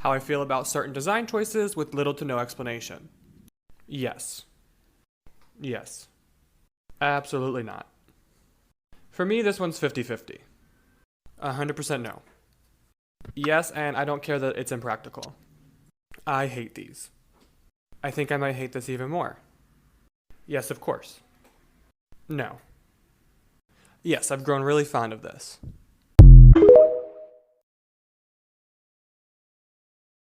How I feel about certain design choices with little to no explanation. Yes. Yes. Absolutely not. For me, this one's 50-50. 100% no. Yes, and I don't care that it's impractical. I hate these. I think I might hate this even more. Yes, of course. No. Yes, I've grown really fond of this.